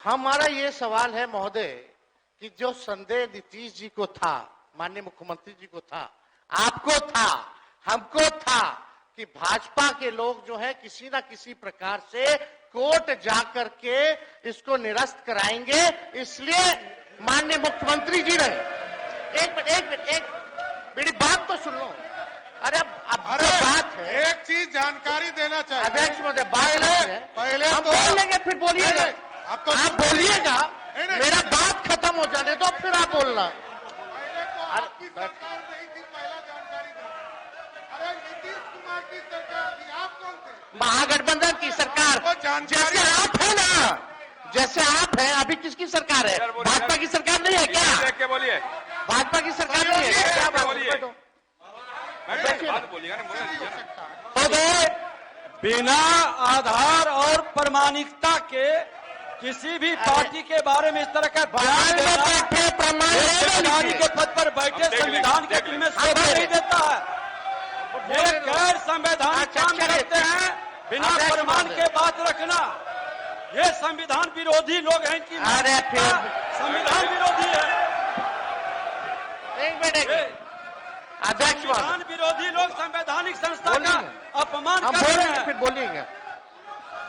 हमारा ये सवाल है महोदय कि जो संदेह नीतीश जी को था, माननीय मुख्यमंत्री जी को था, आपको था, हमको था कि भाजपा के लोग जो है किसी ना किसी प्रकार से कोर्ट जाकर के इसको निरस्त कराएंगे। इसलिए माननीय मुख्यमंत्री जी ने एक मेरी बात तो सुन लो। अरे बात है, एक चीज जानकारी देना चाहिए अध्यक्ष महोदय, पहले हम तो बोल लेंगे फिर बोलिएगा। आप तो आप बोलिएगा, मेरा बात खत्म हो जाने दो फिर आप बोलना। पहले तो आपकी सरकार नहीं थी, पहला जानकारी दो। अरे नीतीश कुमार की सरकार थी, आप कौन थे? महागठबंधन की सरकार, जैसे आप है ना, जैसे आप हैं। अभी किसकी सरकार है? भाजपा की सरकार नहीं है क्या? क्या बोलिए? भाजपा की सरकार नहीं है क्या? बात बोलिए। बिना आधार और प्रमाणिकता के किसी भी पार्टी के बारे में इस तरह का बयान देना प्रधानमंत्री के पद पर बैठे संविधान के दिल में शोभा नहीं देता है। ये गैर संवैधानिक काम करते हैं। बिना प्रमाण के बात रखना, ये संविधान विरोधी लोग हैं कि संविधान विरोधी है। एक मिनट अध्यक्ष, संविधान विरोधी लोग संवैधानिक संस्था का अपमान कर रहे हैं। फिर बोलिएगा।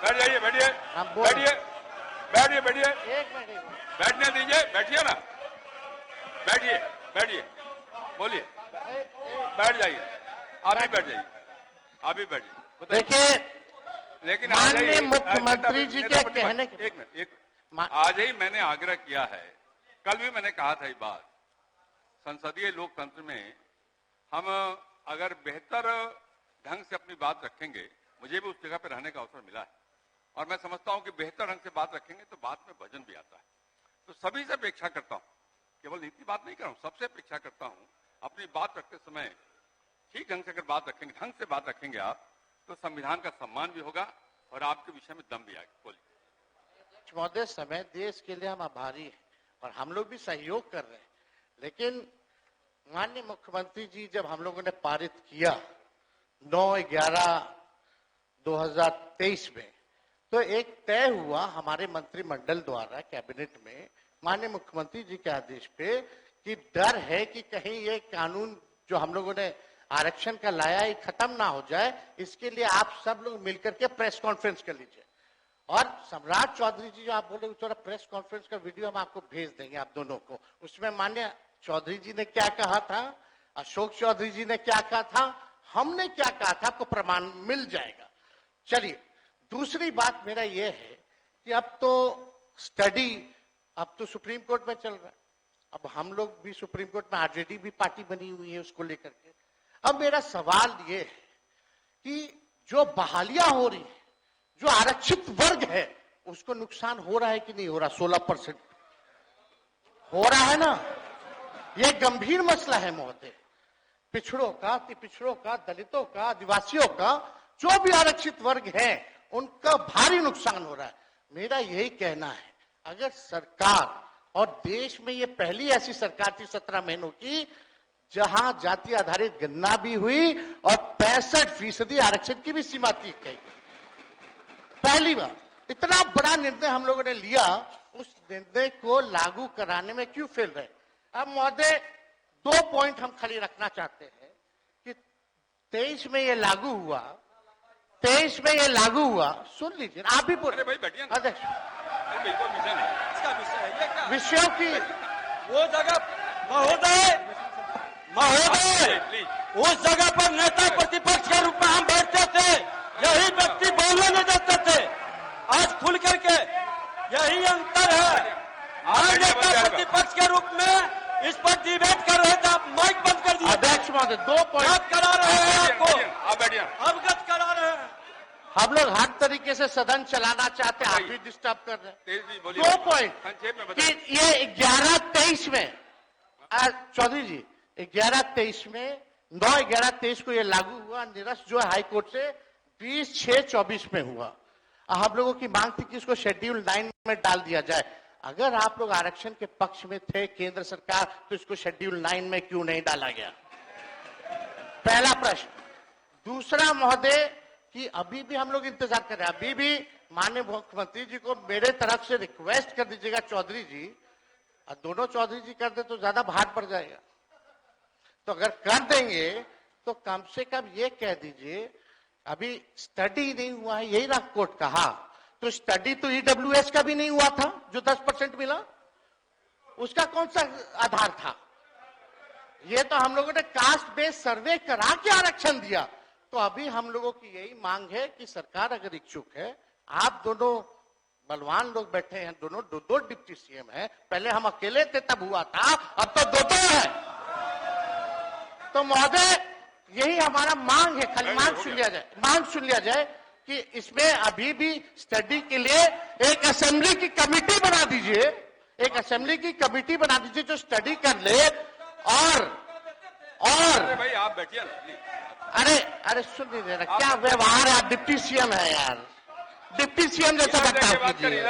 बैठ जाइए, बैठिए, बैठिए, बैठिए, बैठिए, बैठने दीजिए, बैठिए ना, बैठिए, बैठिए, बोलिए, बैठ जाइए, आप भी बैठ जाइए, आप भी बैठ जाइए। देखिए, लेकिन माननीय मुख्यमंत्री जी के कहने के एक मिनट, आज ही मैंने आग्रह किया है, कल भी मैंने कहा था ये बात, संसदीय लोकतंत्र में हम अगर बेहतर ढंग से अपनी बात रखेंगे, मुझे भी उस जगह पर रहने का अवसर मिला है और मैं समझता हूं कि बेहतर ढंग से बात रखेंगे तो बात में वजन भी आता है। तो सभी से अपेक्षा करता हूं, केवल नीति बात नहीं कर रहा हूं, सबसे अपेक्षा करता हूं अपनी बात रखते समय ठीक ढंग से अगर बात रखेंगे, ढंग से बात रखेंगे आप, तो संविधान का सम्मान भी होगा और आपके विषय में दम भी आएगा। बोलिए। महोदय, समय देश के लिए हम आभारी हैं और हम लोग भी सहयोग कर रहे हैं, लेकिन माननीय मुख्यमंत्री जी जब हम लोगों ने पारित किया 9/11/2023 में, तो एक तय हुआ हमारे मंत्रिमंडल द्वारा कैबिनेट में माननीय मुख्यमंत्री जी के आदेश पे कि डर है कि कहीं ये कानून जो हम लोगों ने आरक्षण का लाया ये खत्म ना हो जाए, इसके लिए आप सब लोग मिलकर के प्रेस कॉन्फ्रेंस कर लीजिए। और सम्राट चौधरी जी जो आप बोले, थोड़ा प्रेस कॉन्फ्रेंस का वीडियो हम आपको भेज देंगे आप दोनों को। उसमें माननीय चौधरी जी ने क्या कहा था, अशोक चौधरी जी ने क्या कहा था, हमने क्या कहा था, आपको प्रमाण मिल जाएगा। चलिए, दूसरी बात मेरा यह है कि अब तो स्टडी अब तो सुप्रीम कोर्ट में चल रहा है, अब हम लोग भी सुप्रीम कोर्ट में आरजेडी भी पार्टी बनी हुई है उसको लेकर के। अब मेरा सवाल ये है कि जो बहालियां हो रही है, जो आरक्षित वर्ग है, उसको नुकसान हो रहा है कि नहीं हो रहा? 16% हो रहा है ना। यह गंभीर मसला है महोदय। पिछड़ों का, अति पिछड़ों का, दलितों का, आदिवासियों का, जो भी आरक्षित वर्ग है, उनका भारी नुकसान हो रहा है। मेरा यही कहना है, अगर सरकार, और देश में ये पहली ऐसी सरकार थी 17 महीनों की जहां जाति आधारित गणना भी हुई और 65% आरक्षण की भी सीमा तय की। पहली बार इतना बड़ा निर्णय हम लोगों ने लिया, उस निर्णय को लागू कराने में क्यों फेल रहे? अब महोदय, 2 पॉइंट हम खाली रखना चाहते हैं कि 23 में ये लागू हुआ, 23 में ये लागू हुआ, सुन लीजिए, आप भी बोल। अध्यक्ष, विषयों की वो जगह महोदय उस जगह पर नेता प्रतिपक्ष के रूप में हम बैठते थे, यही व्यक्ति बोलने नहीं देते थे। आज खुल करके यही अंतर है। आज नेता प्रतिपक्ष के रूप में इस पर डिबेट कर रहे थे, आप माइक बंद कर दिए। अध्यक्ष महोदय, 2 पॉइंट करा रहे हैं, आपको अवगत करा रहे हैं। हम लोग हर तरीके से सदन चलाना चाहते हैं, आप भी डिस्टर्ब कर रहे हैं। 2 पॉइंट कि ये 11/23 में, चौधरी जी, 11/23 में 9/11/23 को ये लागू हुआ, निरस्त जो हाई कोर्ट से 20/6/24 में हुआ। हम लोगों की मांग थी कि इसको शेड्यूल 9 में डाल दिया जाए। अगर आप लोग आरक्षण के पक्ष में थे केंद्र सरकार, तो इसको शेड्यूल 9 में क्यों नहीं डाला गया? पहला प्रश्न। दूसरा महोदय, कि अभी भी हम लोग इंतजार कर रहे हैं, अभी भी माननीय मुख्यमंत्री जी को मेरे तरफ से रिक्वेस्ट कर दीजिएगा चौधरी जी, और दोनों चौधरी जी कर दे तो ज्यादा भार पड़ जाएगा। तो अगर कर देंगे तो कम से कम ये कह दीजिए अभी स्टडी नहीं हुआ है, यही राजकोट कहा, तो स्टडी तो ईडब्ल्यूएस का भी नहीं हुआ था जो 10% मिला, उसका कौन सा आधार था? ये तो हम लोगों ने कास्ट बेस्ड सर्वे करा के आरक्षण दिया। तो अभी हम लोगों की यही मांग है कि सरकार अगर इच्छुक है, आप दोनों बलवान लोग बैठे हैं, दोनों दो डिप्टी सीएम हैं, पहले हम अकेले थे तब हुआ था, अब तो दो है। तो महोदय यही हमारा मांग है, खाली मांग सुन लिया जाए कि इसमें अभी भी स्टडी के लिए एक असेंबली की कमेटी बना दीजिए, एक असेंबली की कमेटी बना दीजिए जो स्टडी कर ले। और अरे भाई आप बैठिए ना। अरे सुन लीजिए ना, क्या व्यवहार है, आप डिप्टी सीएम है यार, डिप्टी सीएम जैसा बर्ताव कीजिए।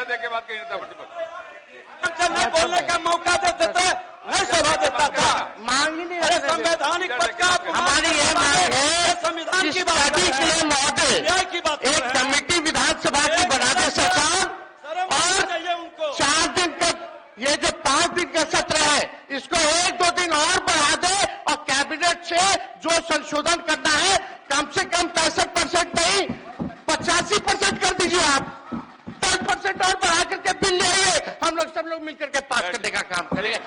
मैं बोलने का मौका देते थे, नहीं सभा देता था। मांग ही नहीं, संवैधानिक पद का हमारी ये मांग है संविधान की बात स्टडी के लिए महोदय एक कमेटी विधानसभा की बना दे सरकार, और उनको 4 दिन तक ये जो 5 दिन का सत्र है इसको 1-2 दिन और बढ़ा दे, और कैबिनेट से जो संशोधन करना है कम से कम 65% नहीं 85% कर दीजिए। आप 10% और बढ़ा करके बिल ले आइए, हम लोग सब लोग मिलकर के पास करने का काम करेंगे।